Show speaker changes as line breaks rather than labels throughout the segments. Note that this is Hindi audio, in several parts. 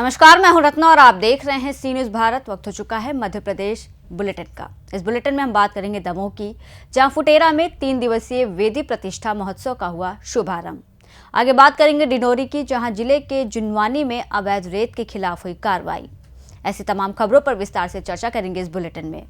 नमस्कार, मैं हूं रत्ना और आप देख रहे हैं सी न्यूज़ भारत। वक्त हो चुका है मध्य प्रदेश बुलेटिन का। इस बुलेटिन में हम बात करेंगे दमोह की, जहां फुटेरा में 3 दिवसीय वेदी प्रतिष्ठा महोत्सव का हुआ शुभारंभ। आगे बात करेंगे डिंडोरी की, जहां जिले के जुनवानी में अवैध रेत के खिलाफ हुई कार्रवाई। ऐसी तमाम खबरों पर विस्तार से चर्चा करेंगे इस बुलेटिन में।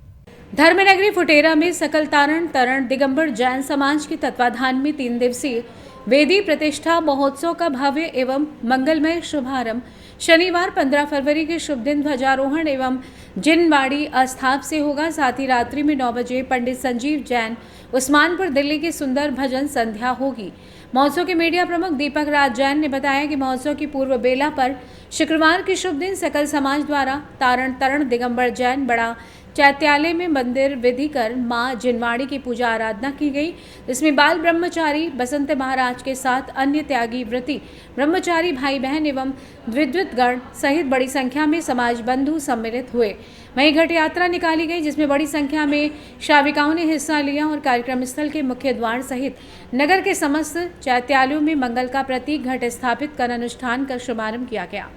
धर्मनगरी फुटेरा में सकल तरण दिगंबर जैन समाज के तत्वाधान में 3 दिवसीय वेदी प्रतिष्ठा महोत्सव का भव्य एवं मंगलमय शुभारंभ शनिवार 15 फरवरी के शुभ दिन ध्वजारोहण एवं जिनवाड़ी अस्थाप से होगा। साथ ही रात्रि में 9 बजे पंडित संजीव जैन उस्मानपुर दिल्ली की सुंदर भजन संध्या होगी। महोत्सव के मीडिया प्रमुख दीपक राज जैन ने बताया कि महोत्सव की पूर्व बेला पर शुक्रवार के शुभ दिन सकल समाज द्वारा तरण दिगंबर जैन बड़ा चैत्यालय में मंदिर विधि कर मां जिनवाड़ी की पूजा आराधना की गई। इसमें बाल ब्रह्मचारी बसंत महाराज के साथ अन्य त्यागी व्रती ब्रह्मचारी भाई बहन एवं विद्युत गण सहित बड़ी संख्या में समाज बंधु सम्मिलित हुए। वहीं घट यात्रा निकाली गई, जिसमें बड़ी संख्या में श्राविकाओं ने हिस्सा लिया और कार्यक्रम स्थल के मुख्य द्वार सहित नगर के समस्त चैत्यालयों में मंगल का प्रतीक घट स्थापित कर अनुष्ठान का शुभारंभ किया गया।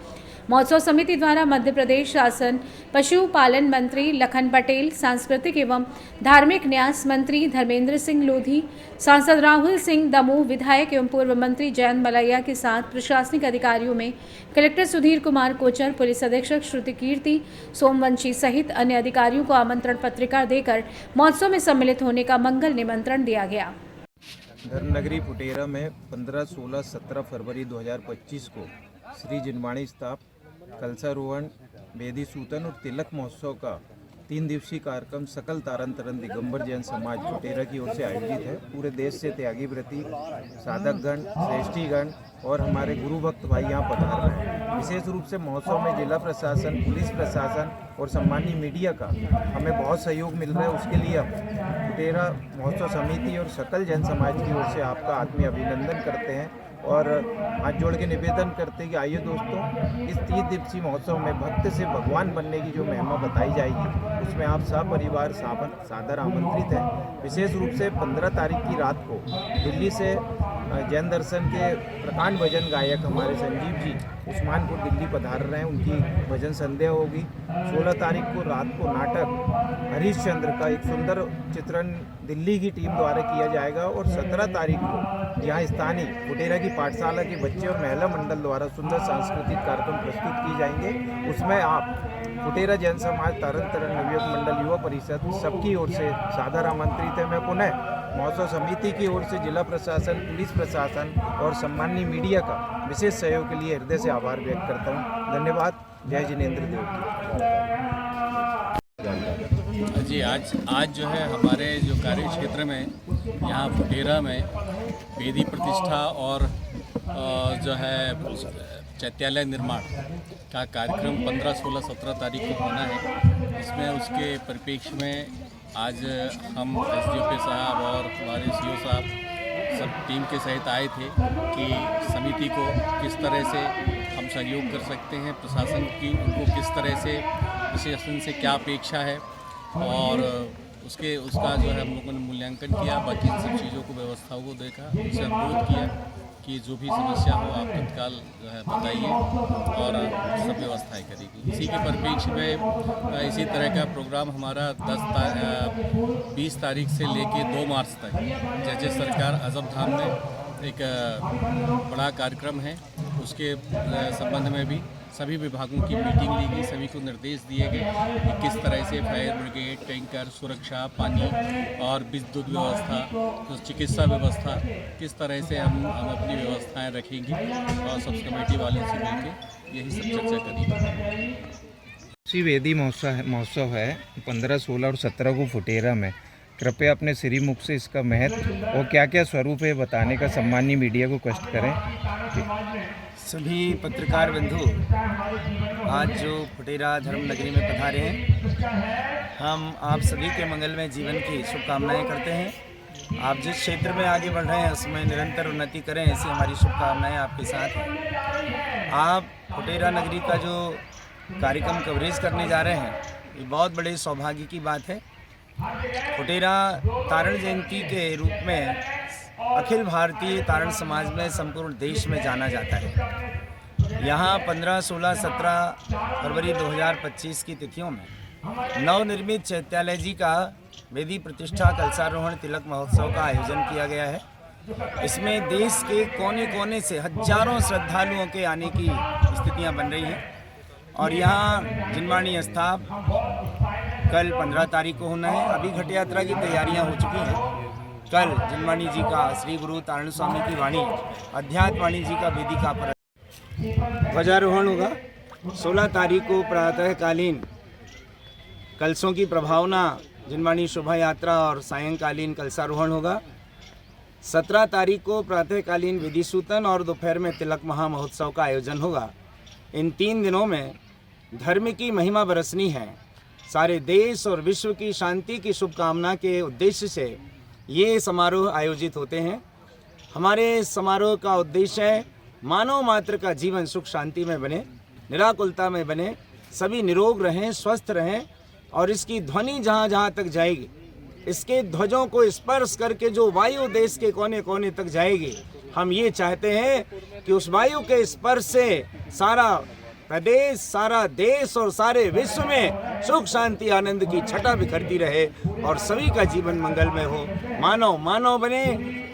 महोत्सव समिति द्वारा मध्य प्रदेश शासन पशुपालन मंत्री लखन पटेल, सांस्कृतिक एवं धार्मिक न्यास मंत्री धर्मेंद्र सिंह लोधी, सांसद राहुल सिंह दमोह, विधायक एवं पूर्व मंत्री जयंत मलैया के साथ प्रशासनिक अधिकारियों में कलेक्टर सुधीर कुमार कोचर, पुलिस अधीक्षक श्रुति कीर्ति सोमवंशी सहित अन्य अधिकारियों को आमंत्रण पत्रिका देकर महोत्सव में सम्मिलित होने का मंगल निमंत्रण दिया गया।
धर्मनगरी फुटेरा में 15, 16, 17 फरवरी 2025 को श्री जिनवाड़ी स्थाप कलशारोहण, वेदी सूतन और तिलक महोत्सव का 3 दिवसीय कार्यक्रम सकल तरण दिगंबर जैन समाज फुटेरा की ओर से आयोजित है। पूरे देश से त्यागी व्रती, साधकगण, श्रेष्ठीगण और हमारे गुरु भक्त भाई यहाँ पधार रहे हैं। विशेष रूप से महोत्सव में जिला प्रशासन, पुलिस प्रशासन और सम्मानीय मीडिया का हमें बहुत सहयोग मिल रहा है। उसके लिए हम फुटेरा महोत्सव समिति और सकल जैन समाज की ओर से आपका आत्मीय अभिनंदन करते हैं और हाथ जोड़ के निवेदन करते हैं कि आइए दोस्तों, इस 3 दिवसीय महोत्सव में भक्त से भगवान बनने की जो महिमा बताई जाएगी उसमें आप सपरिवार सादर आमंत्रित हैं। विशेष रूप से 15 तारीख की रात को दिल्ली से जैन दर्शन के प्रकांड भजन गायक हमारे संजीव जी उस्मानपुर दिल्ली पधार रहे हैं, उनकी भजन संध्या होगी। 16 तारीख को रात को नाटक हरिश्चंद्र का एक सुंदर चित्रण दिल्ली की टीम द्वारा किया जाएगा और 17 तारीख को यहाँ स्थानीय फुटेरा की पाठशाला के बच्चे और महिला मंडल द्वारा सुंदर सांस्कृतिक कार्यक्रम प्रस्तुत किए जाएंगे। उसमें आप फुटेरा जैन समाज तरण नवयुवक मंडल युवा परिषद सबकी ओर से सादर आमंत्रित है। मैं पुनः महोत्सव समिति की ओर से जिला प्रशासन, पुलिस प्रशासन और सम्मानीय मीडिया का विशेष सहयोग के लिए हृदय से आभार व्यक्त करता हूँ। धन्यवाद। जय जिनेंद्र देव
जी। आज जो है हमारे जो कार्य क्षेत्र में यहाँ फुटेरा में वेदी प्रतिष्ठा और जो है चैत्यालय निर्माण का कार्यक्रम 15, 16, 17 तारीख को होना है। इसमें उसके परिप्रेक्ष्य में आज हम एसडीओपी साहब और हमारे सीओ साहब सब टीम के सहित आए थे कि समिति को किस तरह से हम सहयोग कर सकते हैं, प्रशासन की उनको किस तरह से प्रशासन से क्या अपेक्षा है और उसका जो है हम लोगों ने मूल्यांकन किया। बाकी सब चीज़ों को व्यवस्थाओं को देखा, उनसे अनुरोध किया कि जो भी समस्या हो आप तत्काल जो है बताइए और सब व्यवस्थाएं करेगी। इसी के परिप्रेक्ष्य में इसी तरह का प्रोग्राम हमारा 20 तारीख से लेके 2 मार्च तक जैसे सरकार अजब धाम में एक बड़ा कार्यक्रम है, उसके संबंध में भी सभी विभागों की मीटिंग ली गई। सभी को निर्देश दिए गए कि किस तरह से फायर ब्रिगेड, टैंकर, सुरक्षा, पानी और विद्युत व्यवस्था, तो चिकित्सा व्यवस्था किस तरह से हम अपनी व्यवस्थाएं रखेंगे और सब कमेटी वालों से मिलकर यही सब चर्चा करेंगे।
वेदी महोत्सव है 15, 16 और 17 को फुटेरा में। कृपया अपने श्रीमुख से इसका महत्व और क्या क्या स्वरूप है बताने का सम्मानीय मीडिया को कष्ट करें।
सभी पत्रकार बंधु आज जो फुटेरा धर्मनगरी में पधारे हैं, हम आप सभी के मंगलमय जीवन की शुभकामनाएं करते हैं। आप जिस क्षेत्र में आगे बढ़ रहे हैं उसमें निरंतर उन्नति करें, ऐसी हमारी शुभकामनाएं आपके साथ हैं। आप फुटेरा नगरी का जो कार्यक्रम कवरेज करने जा रहे हैं, ये बहुत बड़े सौभाग्य की बात है। फुटेरा तारण जयंती के रूप में अखिल भारतीय तारण समाज में संपूर्ण देश में जाना जाता है। यहाँ 15, 16, 17 फरवरी 2025 की तिथियों में नवनिर्मित चैत्यालय जी का वेदी प्रतिष्ठा कलशारोहण तिलक महोत्सव का आयोजन किया गया है। इसमें देश के कोने कोने से हजारों श्रद्धालुओं के आने की स्थितियां बन रही हैं और यहाँ जिनवाणी स्थाप कल 15 तारीख को होना है। अभी घट यात्रा की तैयारियां हो चुकी हैं। कल जिनवाणी जी का श्री गुरु तारण स्वामी की वाणी अध्यात्मवाणी जी का वेदिका पर ध्वजारोहण होगा। 16 तारीख को प्रातःकालीन कलशों की प्रभावना जिनवाणी शोभा यात्रा और सायंकालीन कलशारोहण होगा। 17 तारीख को प्रातःकालीन विधि सूतन और दोपहर में तिलक महा महोत्सव का आयोजन होगा। इन 3 दिनों में धर्म की महिमा बरसनी है। सारे देश और विश्व की शांति की शुभकामना के उद्देश्य से ये समारोह आयोजित होते हैं। हमारे समारोह का उद्देश्य है मानव मात्र का जीवन सुख शांति में बने, निराकुलता में बने, सभी निरोग रहें, स्वस्थ रहें और इसकी ध्वनि जहाँ जहाँ तक जाएगी, इसके ध्वजों को स्पर्श करके जो वायु देश के कोने कोने तक जाएगी, हम ये चाहते हैं कि उस वायु के स्पर्श से सारा प्रदेश, सारा देश और सारे विश्व में सुख शांति आनंद की छटा बिखरती रहे और सभी का जीवन मंगलमय हो। मानव मानव बने,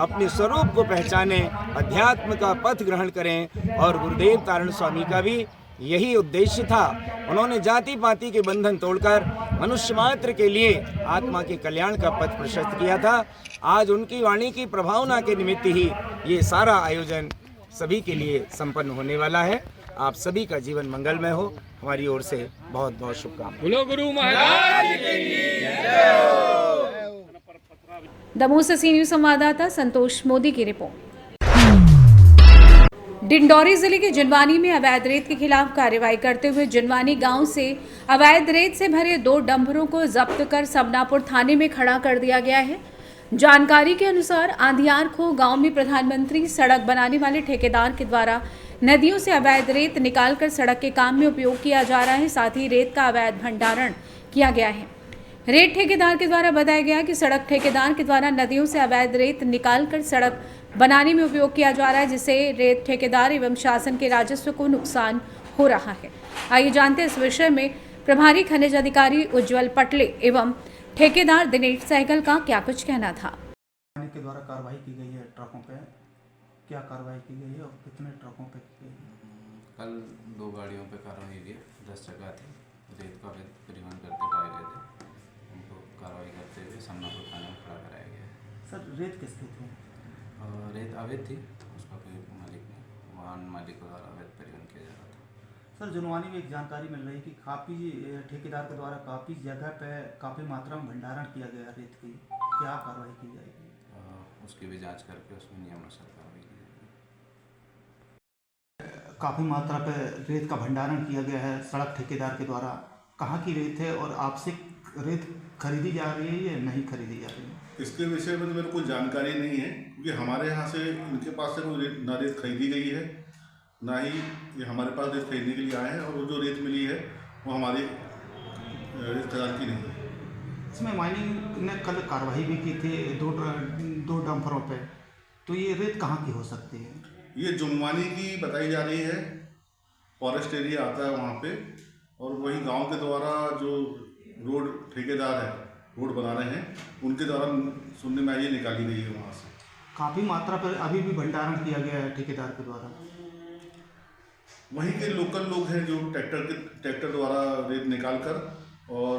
अपने स्वरूप को पहचाने, अध्यात्म का पथ ग्रहण करें और गुरुदेव तारण स्वामी का भी यही उद्देश्य था। उन्होंने जाति पाति के बंधन तोड़कर मनुष्य मात्र के लिए आत्मा के कल्याण का पथ प्रशस्त किया था। आज उनकी वाणी की प्रभावना के निमित्त ही ये सारा आयोजन सभी के लिए संपन्न होने वाला है। आप सभी का जीवन मंगलमय हो। हमारी ओर से बहुत बहुत शुभकामनाएं।
बोलो गुरु महाराज की
दमोह से सी न्यूज संवाददाता संतोष मोदी की रिपोर्ट। डिंडौरी जिले के जिनवानी में अवैध रेत के खिलाफ कार्रवाई करते हुए जिनवानी गांव से अवैध रेत से भरे 2 डंपरों को जब्त कर समनापुर थाने में खड़ा कर दिया गया है। जानकारी के अनुसार आंधियार खो गांव में प्रधानमंत्री सड़क बनाने वाले ठेकेदार के द्वारा नदियों से अवैध रेत निकालकर सड़क के काम में उपयोग किया जा रहा है। साथ ही रेत का अवैध भंडारण किया गया है। रेत ठेकेदार के द्वारा बताया गया कि सड़क ठेकेदार के द्वारा नदियों से अवैध रेत निकालकर सड़क बनाने में उपयोग किया जा रहा है, जिससे रेत ठेकेदार एवं शासन के राजस्व को नुकसान हो रहा है। आइए जानते हैं इस विषय में प्रभारी खनिज अधिकारी उज्जवल पटले एवं ठेकेदार दिनेश सहगल का क्या कुछ कहना था।
के द्वारा कार्रवाई की गई है ट्रकों पे, क्या कार्रवाई की गई है और कितने ट्रकों पे की गई है?
कल 2 गाड़ियों पे कार्रवाई की है। 10 जगह थी, रेत का परिवहन करते पाए गए थे। उनको कार्रवाई करते हुए समनापुर थाने में खड़ा कराया गया है।
सर रेत किसकी थी?
रेत अवैध थी, उसका कोई मालिक नहीं, वाहन मालिक द्वारा अवैध परिवहन किया जा रहा था।
सर जुनवानी में एक जानकारी मिल रही है कि काफ़ी ठेकेदार के द्वारा काफ़ी जगह पे काफ़ी मात्रा में भंडारण किया गया रेत की, क्या कार्रवाई की जाएगी?
उसकी भी जांच करके उसमें नियमानुसार कार्रवाई की जाएगी।
काफ़ी मात्रा पे रेत का भंडारण किया गया है सड़क ठेकेदार के द्वारा। कहाँ की रेत है और आपसे रेत खरीदी जा रही है या नहीं खरीदी जा रही है?
इसके विषय में तो मेरे को जानकारी नहीं है, क्योंकि हमारे यहाँ से इनके पास से कोई ना रेत खरीदी गई है, ना ही ये हमारे पास रेत खरीदने के लिए आए हैं। और वो जो रेत मिली है वो हमारी रिश्तेदार की नहीं है।
इसमें माइनिंग ने कल कार्रवाई भी की थी 2 डंपरों पे, तो ये रेत कहाँ की हो सकती है?
ये जुनवानी की बताई जा रही है, फॉरेस्ट एरिया आता है वहाँ पे, और वही गांव के द्वारा जो रोड ठेकेदार है, रोड बना रहे हैं, उनके द्वारा सुनने में ये निकाली गई है वहाँ से।
काफ़ी मात्रा पर अभी भी भंडारण किया गया है ठेकेदार के द्वारा।
वहीं के लोकल लोग हैं जो ट्रैक्टर द्वारा रेत निकाल कर और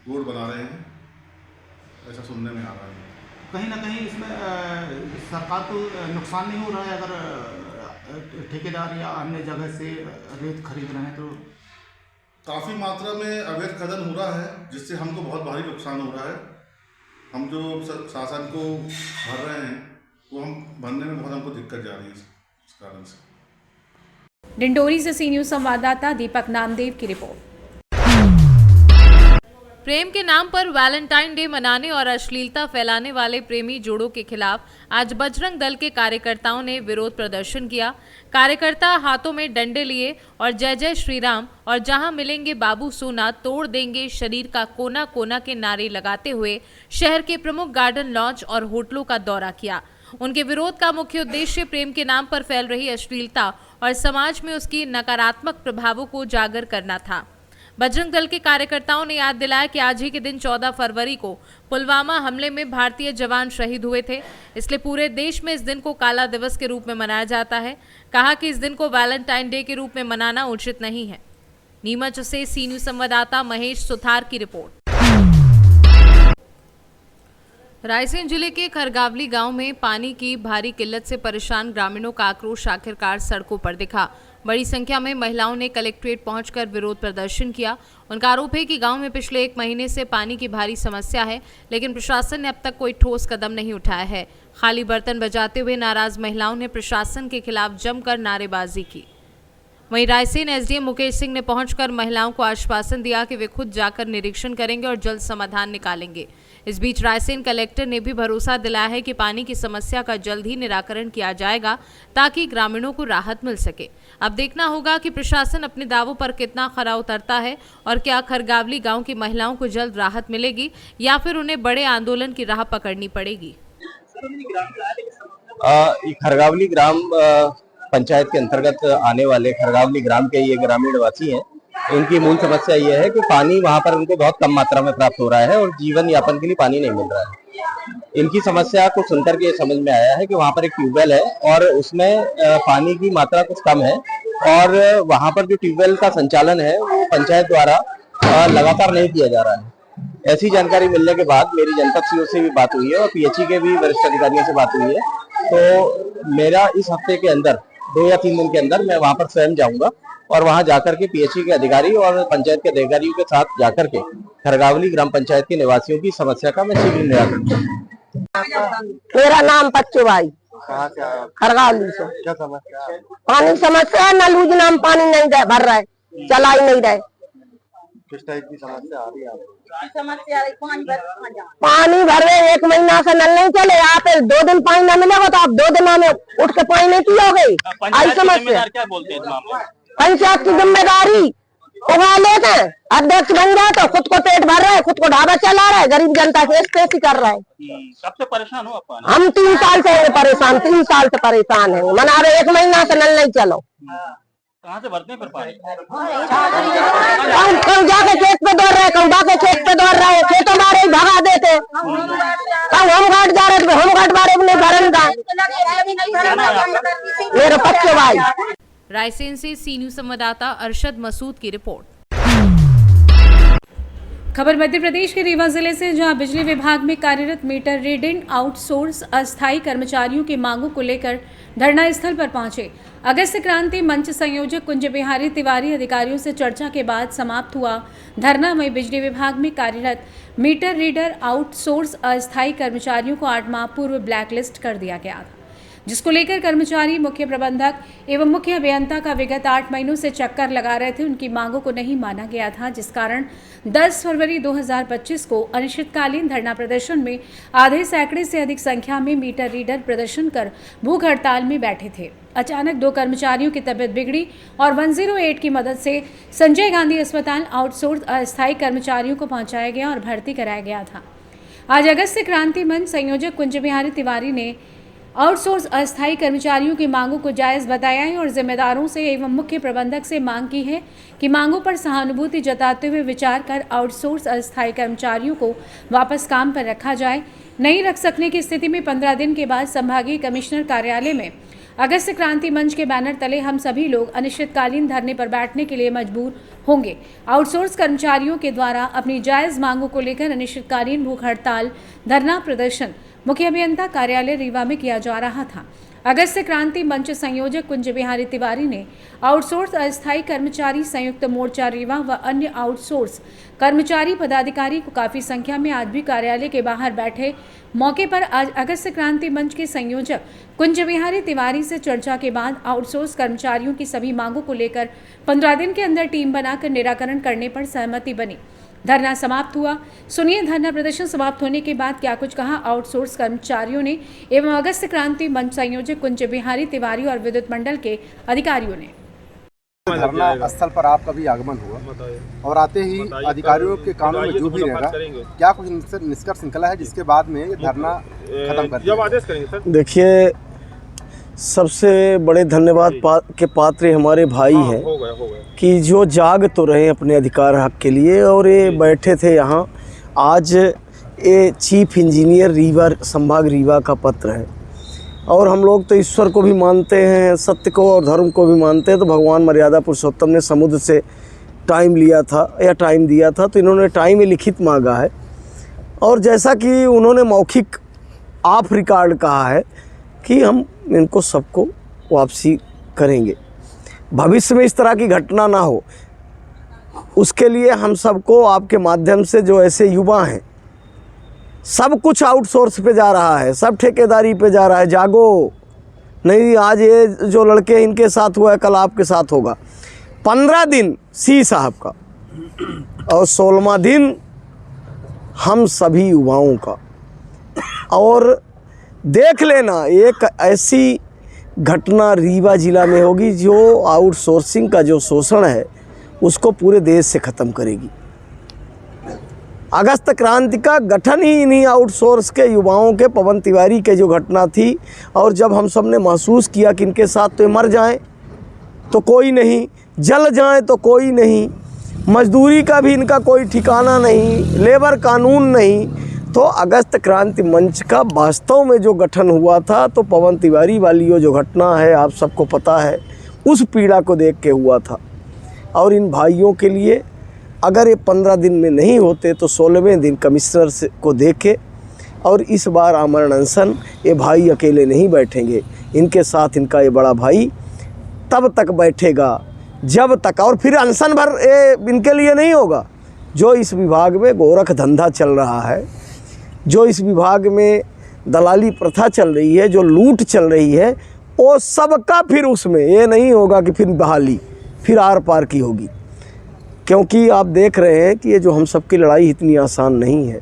रोड बना रहे हैं, ऐसा सुनने में आ रहा है।
कहीं ना कहीं इसमें सरकार को नुकसान नहीं हो रहा है अगर ठेकेदार या अन्य जगह से रेत खरीद रहे हैं तो?
काफ़ी मात्रा में अवैध खनन हो रहा है, जिससे हमको बहुत भारी नुकसान हो रहा है। हम जो शासन को भर रहे हैं वो हम भरने में बहुत हमको दिक्कत जा रही है इस कारण से।
डिंडोरी से सी न्यूज संवाददाता दीपक नामदेव की रिपोर्ट।
प्रेम के नाम पर वैलेंटाइन डे मनाने और अश्लीलता फैलाने वाले प्रेमी जोड़ों के खिलाफ आज बजरंग दल के कार्यकर्ताओं ने विरोध प्रदर्शन किया। कार्यकर्ता हाथों में डंडे लिए और जय जय श्री राम और जहां मिलेंगे बाबू सोना तोड़ देंगे शरीर का कोना कोना के नारे लगाते हुए शहर के प्रमुख गार्डन लॉन्च और होटलों का दौरा किया। उनके विरोध का मुख्य उद्देश्य प्रेम के नाम पर फैल रही अश्लीलता और समाज में उसकी नकारात्मक प्रभावों को उजागर करना था। बजरंग दल के कार्यकर्ताओं ने याद दिलाया कि आज ही के दिन 14 फरवरी को पुलवामा हमले में भारतीय जवान शहीद हुए थे, इसलिए पूरे देश में इस दिन को काला दिवस के रूप में मनाया जाता है। कहा कि इस दिन को वैलेंटाइन डे के रूप में मनाना उचित नहीं है। नीमच से सी न्यूज संवाददाता महेश सुथार की रिपोर्ट। रायसेन जिले के खरगावली गांव में पानी की भारी किल्लत से परेशान ग्रामीणों का आक्रोश आखिरकार सड़कों पर दिखा। बड़ी संख्या में महिलाओं ने कलेक्ट्रेट पहुंचकर विरोध प्रदर्शन किया। उनका आरोप है कि गांव में पिछले 1 महीने से पानी की भारी समस्या है, लेकिन प्रशासन ने अब तक कोई ठोस कदम नहीं उठाया है। खाली बर्तन बजाते हुए नाराज महिलाओं ने प्रशासन के खिलाफ जमकर नारेबाजी की। वहीं रायसेन एसडीएम मुकेश सिंह ने पहुंचकर महिलाओं को आश्वासन दिया कि वे खुद जाकर निरीक्षण करेंगे और जल्द समाधान निकालेंगे। इस बीच रायसेन कलेक्टर ने भी भरोसा दिलाया है कि पानी की समस्या का जल्द ही निराकरण किया जाएगा ताकि ग्रामीणों को राहत मिल सके। अब देखना होगा कि प्रशासन अपने दावों पर कितना खरा उतरता है और क्या खरगावली गांव की महिलाओं को जल्द राहत मिलेगी या फिर उन्हें बड़े आंदोलन की राह पकड़नी पड़ेगी।
खरगावली ग्राम पंचायत के अंतर्गत आने वाले खरगावली ग्राम के ये ग्रामीण वासी हैं। इनकी मूल समस्या ये है कि पानी वहाँ पर उनको बहुत कम मात्रा में प्राप्त हो रहा है और जीवन यापन के लिए पानी नहीं मिल रहा है। इनकी समस्या को सुनकर के समझ में आया है कि वहाँ पर एक ट्यूबवेल है और उसमें पानी की मात्रा कुछ कम है और वहाँ पर जो ट्यूबवेल का संचालन है वो पंचायत द्वारा लगातार नहीं किया जा रहा है। ऐसी जानकारी मिलने के बाद मेरी जनपद सीओ से भी बात हुई है और पीएचई के भी वरिष्ठ अधिकारियों से बात हुई है। तो मेरा इस हफ्ते के अंदर 2 या 3 दिन के अंदर मैं वहां पर स्वयं जाऊंगा और वहां जाकर के पीएचई के अधिकारी और पंचायत के अधिकारियों के साथ जाकर के खरगावली ग्राम पंचायत के निवासियों की समस्या का मैं शीघ्र निराकरण करूंगा।
मेरा नाम बच्चू भाई, खरगावली से।
क्या समस्या?
पानी समस्या, नल योजना में पानी नहीं भर रहा है, चला ही नहीं रहे।
किस टाइप की समस्या आ रही है आपको?
पानी भर रहे 1 महीना से नल नहीं चले, आप 2 दिन पानी न मिलेगा तो आप 2 दिनों में उठ के पानी नहीं पियोगे। आई समस्या
क्या बोलते हैं?
पंचायत की जिम्मेदारी उठा लेते हैं, अध्यक्ष बन जाए तो खुद को पेट भर रहा है, खुद को ढाबा चला रहा है, गरीब जनता से स्पेसी कर रहा है।
सबसे परेशान हो आप?
हम 3 साल से परेशान, 3 साल से परेशान है। मना रहे 1 महीना से नल नहीं चलो।
कहाँ से भरते हैं फिर पानी?
कहूँ जाके खेत पे दौड़ रहे, कहूँ जाके खेत पे दौड़ रहे, खेतों बारे भगा देते। कहूँ हम घाट जा रहे, हम घाट बारे में भरन का। मेरे बच्चे भाई।
रायसेन से सी न्यूज संवाददाता अरशद मसूद की रिपोर्ट।
खबर मध्य प्रदेश के रीवा जिले से, जहां बिजली विभाग में कार्यरत मीटर रीडिंग आउटसोर्स अस्थायी कर्मचारियों की मांगों को लेकर धरना स्थल पर पहुंचे। अगस्त क्रांति मंच संयोजक कुंज बिहारी तिवारी अधिकारियों से चर्चा के बाद समाप्त हुआ धरना में बिजली विभाग में कार्यरत मीटर रीडर आउटसोर्स अस्थायी कर्मचारियों को 8 माह पूर्व ब्लैकलिस्ट कर दिया गया था, जिसको लेकर कर्मचारी, मुख्य प्रबंधक एवं मुख्य अभियंता का विगत 8 महीनों से चक्कर लगा रहे थे। उनकी मांगों को नहीं माना गया था, जिस कारण 10 फरवरी 2025 को अनिश्चितकालीन धरना प्रदर्शन में आधे सैकड़े से अधिक संख्या में मीटर रीडर प्रदर्शन कर भूख हड़ताल में बैठे थे। अचानक 2 कर्मचारियों की तबीयत बिगड़ी और 108 की मदद से संजय गांधी अस्पताल आउटसोर्स अस्थायी कर्मचारियों को पहुंचाया गया और भर्ती कराया गया था। आज अगस्त क्रांति मंच संयोजक कुंज बिहारी तिवारी ने आउटसोर्स अस्थायी कर्मचारियों की मांगों को जायज़ बताया है और जिम्मेदारों से एवं मुख्य प्रबंधक से मांग की है कि मांगों पर सहानुभूति जताते हुए विचार कर आउटसोर्स अस्थायी कर्मचारियों को वापस काम पर रखा जाए। नहीं रख सकने की स्थिति में 15 दिन के बाद संभागीय कमिश्नर कार्यालय में अगस्त क्रांति मंच के बैनर तले हम सभी लोग अनिश्चितकालीन धरने पर बैठने के लिए मजबूर होंगे। आउटसोर्स कर्मचारियों के द्वारा अपनी जायज़ मांगों को लेकर अनिश्चितकालीन भूख हड़ताल, धरना प्रदर्शन मुख्य अभियंता कार्यालय रीवा में किया जा रहा था। अगस्त क्रांति मंच संयोजक कुंज बिहारी तिवारी ने आउटसोर्स अस्थायी कर्मचारी संयुक्त मोर्चा रीवा व अन्य आउटसोर्स कर्मचारी पदाधिकारी को काफी संख्या में आज भी कार्यालय के बाहर बैठे मौके पर आज अगस्त क्रांति मंच के संयोजक कुंज बिहारी तिवारी से चर्चा के बाद आउटसोर्स कर्मचारियों की सभी मांगों को लेकर 15 दिन के अंदर टीम बनाकर निराकरण करने पर सहमति बनी। धरना समाप्त हुआ। सुनिए धरना प्रदर्शन समाप्त होने के बाद क्या कुछ कहा आउटसोर्स कर्मचारियों ने एवं अगस्त क्रांति मंच संयोजक कुंज बिहारी तिवारी और विद्युत मंडल के अधिकारियों ने।
धरना स्थल पर आपका भी आगमन हुआ और आते ही अधिकारियों के कानों में जो भी रहेगा, क्या कुछ निष्कर्ष निकला है जिसके बाद में ये धरना खत्म कर दिया?
आदेश करेंगे सर।
देखिए, सबसे बड़े धन्यवाद के पात्र हमारे भाई हैं कि जो जाग तो रहे अपने अधिकार हक के लिए, और ये बैठे थे यहाँ। आज ये चीफ इंजीनियर रीवा, संभाग रीवा का पत्र है, और हम लोग तो ईश्वर को भी मानते हैं, सत्य को और धर्म को भी मानते हैं। तो भगवान मर्यादा पुरुषोत्तम ने समुद्र से टाइम लिया था या टाइम दिया था, तो इन्होंने टाइम लिखित मांगा है, और जैसा कि उन्होंने मौखिक ऑफ रिकॉर्ड कहा है कि हम इनको सबको वापसी करेंगे। भविष्य में इस तरह की घटना ना हो, उसके लिए हम सबको आपके माध्यम से, जो ऐसे युवा हैं, सब कुछ आउटसोर्स पे जा रहा है, सब ठेकेदारी पे जा रहा है। जागो, नहीं आज ये जो लड़के इनके साथ हुआ है, कल आपके साथ होगा। 15 दिन सी साहब का और 16वां दिन हम सभी युवाओं का। और देख लेना, एक ऐसी घटना रीवा जिला में होगी जो आउटसोर्सिंग का जो शोषण है उसको पूरे देश से ख़त्म करेगी। अगस्त क्रांति का गठन ही इन्हीं आउटसोर्स के युवाओं के, पवन तिवारी के जो घटना थी, और जब हम सब ने महसूस किया कि इनके साथ तो मर जाएं तो कोई नहीं, जल जाएं तो कोई नहीं, मजदूरी का भी इनका कोई ठिकाना नहीं, लेबर कानून नहीं, तो अगस्त क्रांति मंच का वास्तव में जो गठन हुआ था, तो पवन तिवारी वाली जो घटना है आप सबको पता है, उस पीड़ा को देख के हुआ था। और इन भाइयों के लिए अगर ये 15 दिन में नहीं होते तो 16वें दिन कमिश्नर से को देखे। और इस बार आमरण अनशन ये भाई अकेले नहीं बैठेंगे, इनके साथ इनका ये बड़ा भाई तब तक बैठेगा जब तक, और फिर अनशन भर ये इनके लिए नहीं होगा। जो इस विभाग में गोरख धंधा चल रहा है, जो इस विभाग में दलाली प्रथा चल रही है, जो लूट चल रही है, वो सबका फिर उसमें ये नहीं होगा कि फिर बहाली फिर आर पार की होगी। क्योंकि आप देख रहे हैं कि ये जो हम सबकी लड़ाई इतनी आसान नहीं है,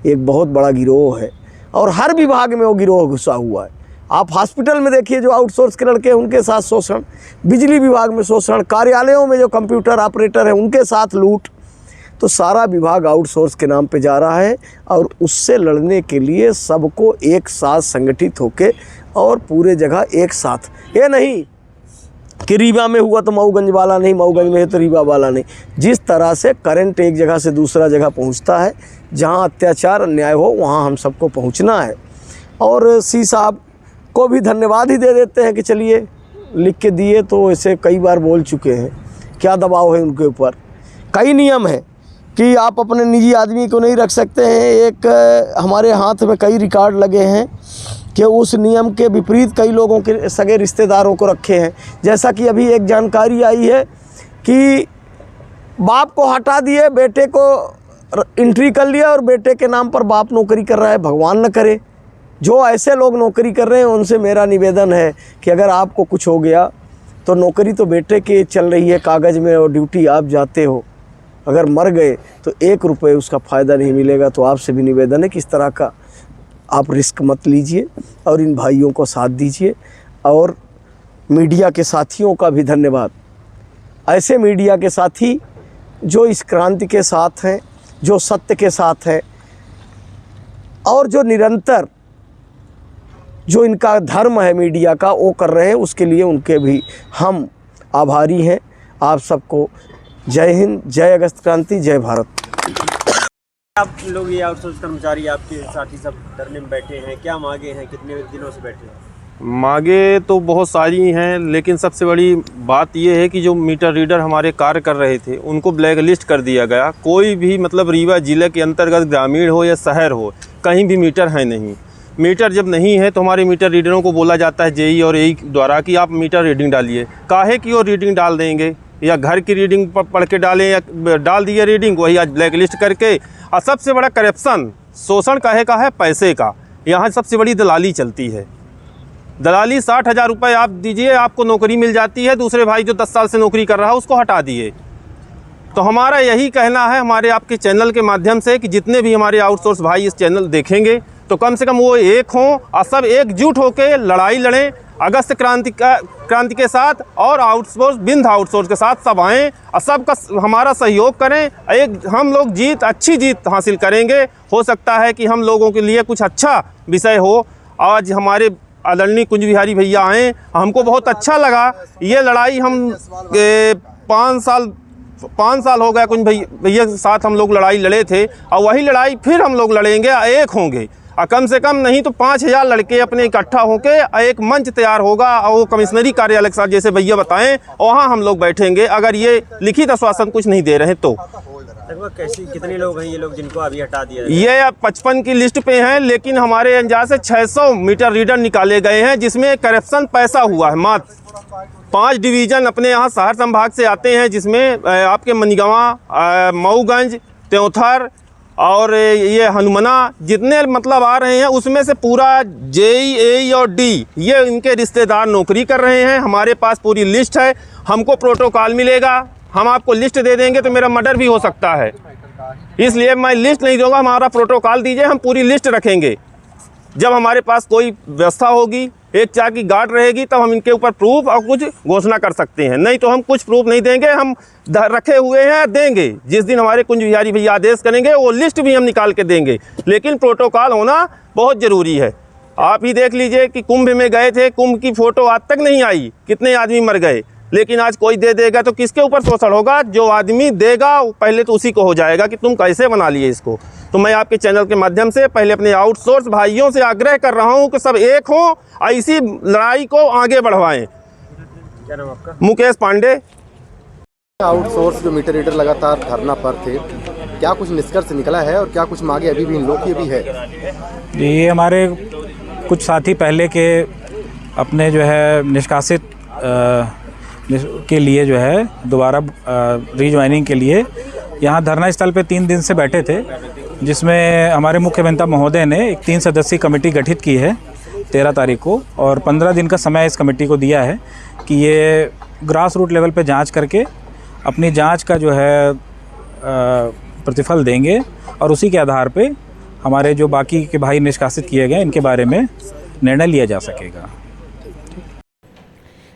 एक बहुत बड़ा गिरोह है, और हर विभाग में वो गिरोह घुसा हुआ है। आप हॉस्पिटल में देखिए, जो आउटसोर्स के लड़के हैं उनके साथ शोषण, बिजली विभाग में शोषण, कार्यालयों में जो कंप्यूटर ऑपरेटर हैं उनके साथ लूट। तो सारा विभाग आउटसोर्स के नाम पे जा रहा है, और उससे लड़ने के लिए सबको एक साथ संगठित होके और पूरे जगह एक साथ, ये नहीं कि रीवा में हुआ तो मऊगंज वाला नहीं, मऊगंज में है तो रीवा वाला नहीं। जिस तरह से करंट एक जगह से दूसरा जगह पहुंचता है, जहां अत्याचार अन्याय हो वहां हम सबको पहुंचना है। और सी साहब को भी धन्यवाद ही दे देते हैं कि चलिए लिख के दिए, तो ऐसे कई बार बोल चुके हैं, क्या दबाव है उनके ऊपर। कई नियम है कि आप अपने निजी आदमी को नहीं रख सकते हैं। एक हमारे हाथ में कई रिकॉर्ड लगे हैं कि उस नियम के विपरीत कई लोगों के सगे रिश्तेदारों को रखे हैं। जैसा कि अभी एक जानकारी आई है कि बाप को हटा दिए, बेटे को एंट्री कर लिया, और बेटे के नाम पर बाप नौकरी कर रहा है। भगवान न करे जो ऐसे लोग नौकरी कर रहे हैं, उनसे मेरा निवेदन है कि अगर आपको कुछ हो गया तो नौकरी तो बेटे की चल रही है कागज़ में, और ड्यूटी आप जाते हो, अगर मर गए तो 1 रुपये उसका फ़ायदा नहीं मिलेगा। तो आपसे भी निवेदन है कि इस तरह का आप रिस्क मत लीजिए और इन भाइयों को साथ दीजिए। और मीडिया के साथियों का भी धन्यवाद, ऐसे मीडिया के साथी जो इस क्रांति के साथ हैं, जो सत्य के साथ हैं, और जो निरंतर जो इनका धर्म है मीडिया का वो कर रहे हैं, उसके लिए उनके भी हम आभारी हैं। आप सबको जय हिंद, जय अगस्त क्रांति, जय भारत।
आप लोग ये आउटसोर्स कर्मचारी आपके साथी सब धरने में बैठे हैं, क्या मांगे हैं, कितने दिनों से बैठे हैं?
मांगे तो बहुत सारी हैं, लेकिन सबसे बड़ी बात ये है कि जो मीटर रीडर हमारे कार्य कर रहे थे उनको ब्लैक लिस्ट कर दिया गया। कोई भी मतलब रीवा जिले के अंतर्गत ग्रामीण हो या शहर हो, कहीं भी मीटर है नहीं। मीटर जब नहीं है तो हमारे मीटर रीडरों को बोला जाता है जेई और एई द्वारा कि आप मीटर रीडिंग डालिए। काहे की और रीडिंग डाल देंगे, या घर की रीडिंग पढ़ के डालें, या डाल दिए रीडिंग, वही आज ब्लैक लिस्ट करके। और सबसे बड़ा करप्शन, शोषण काहे का है, पैसे का। यहाँ सबसे बड़ी दलाली चलती है। दलाली 60,000 रुपये आप दीजिए, आपको नौकरी मिल जाती है। दूसरे भाई जो 10 साल से नौकरी कर रहा है उसको हटा दिए। तो हमारा यही कहना है हमारे आपके चैनल के माध्यम से कि जितने भी हमारे आउटसोर्स भाई इस चैनल देखेंगे तो कम से कम वो एक हों और सब एकजुट होकर लड़ाई लड़ें अगस्त क्रांति के साथ और आउटसोर्स विंध्य आउटसोर्स के साथ सब आएँ और सबका हमारा सहयोग करें। एक हम लोग अच्छी जीत हासिल करेंगे। हो सकता है कि हम लोगों के लिए कुछ अच्छा विषय हो। आज हमारे आदरणीय कुंज बिहारी भैया आए, हमको बहुत अच्छा लगा। ये लड़ाई हम 5 साल हो गया कुंज भैया के साथ हम लोग लड़ाई लड़े थे और वही लड़ाई फिर हम लोग लड़ेंगे, एक होंगे और कम से कम नहीं तो 5000 लड़के अपने इकट्ठा होकर एक मंच तैयार होगा और वो कमिश्नरी कार्यालय के साथ जैसे भैया बताएं वहाँ हम लोग बैठेंगे। अगर ये लिखित आश्वासन कुछ नहीं दे रहे तो
कितने लोग हैं ये लोग जिनको अभी हटा दिया?
ये 55 की लिस्ट पे हैं, लेकिन हमारे अंदाज से 600 मीटर रीडर निकाले गए हैं जिसमें करप्शन पैसा हुआ है। मात्र 5 डिवीज़न अपने यहाँ शहर संभाग से आते हैं जिसमें आपके मनीगांवा, मऊगंज, त्योंथर और ये हनुमना जितने मतलब आ रहे हैं उसमें से पूरा जेई, एई और डी ये इनके रिश्तेदार नौकरी कर रहे हैं। हमारे पास पूरी लिस्ट है, हमको प्रोटोकॉल मिलेगा। हम आपको लिस्ट दे देंगे तो मेरा मर्डर भी हो सकता है, इसलिए मैं लिस्ट नहीं दूंगा। हमारा प्रोटोकॉल दीजिए, हम पूरी लिस्ट रखेंगे। जब हमारे पास कोई व्यवस्था होगी, 1-4 की गार्ड रहेगी, तब हम इनके ऊपर प्रूफ और कुछ घोषणा कर सकते हैं। नहीं तो हम कुछ प्रूफ नहीं देंगे, हम रखे हुए हैं, देंगे। जिस दिन हमारे कुंज बिहारी भैया आदेश करेंगे वो लिस्ट भी हम निकाल के देंगे, लेकिन प्रोटोकॉल होना बहुत ज़रूरी है। आप ही देख लीजिए कि कुंभ में गए थे, कुंभ की फ़ोटो आज तक नहीं आई, कितने आदमी मर गए, लेकिन आज कोई दे देगा तो किसके ऊपर शोषण होगा? जो आदमी देगा पहले तो उसी को हो जाएगा कि तुम कैसे बना लिए इसको। तो मैं आपके चैनल के माध्यम से पहले अपने आउटसोर्स भाइयों से आग्रह कर रहा हूं कि सब एक हों, ऐसी लड़ाई को आगे बढ़वाएं।
क्या नाम आपका?
मुकेश पांडे।
आउटसोर्स जो मीटर रीडर लगातार धरना पर थे, क्या कुछ निष्कर्ष निकला है और क्या कुछ मांगे अभी भी इन लोग की भी है?
ये हमारे कुछ साथी पहले के अपने जो है निष्कासित के लिए जो है दोबारा रीज्वाइनिंग के लिए यहाँ धरना स्थल पे 3 दिन से बैठे थे, जिसमें हमारे मुख्य अभियंता महोदय ने एक 3 सदस्यीय कमेटी गठित की है 13 तारीख को, और 15 दिन का समय इस कमेटी को दिया है कि ये ग्रास रूट लेवल पे जांच करके अपनी जांच का जो है प्रतिफल देंगे और उसी के आधार पे हमारे जो बाकी के भाई निष्कासित किए गए इनके बारे में निर्णय लिया जा सकेगा।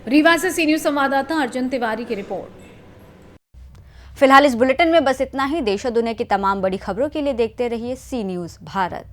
रीवा से सी न्यूज़ संवाददाता अर्जुन तिवारी की रिपोर्ट।
फिलहाल इस बुलेटिन में बस इतना ही। देश और दुनिया की तमाम बड़ी खबरों के लिए देखते रहिए सी न्यूज़ भारत।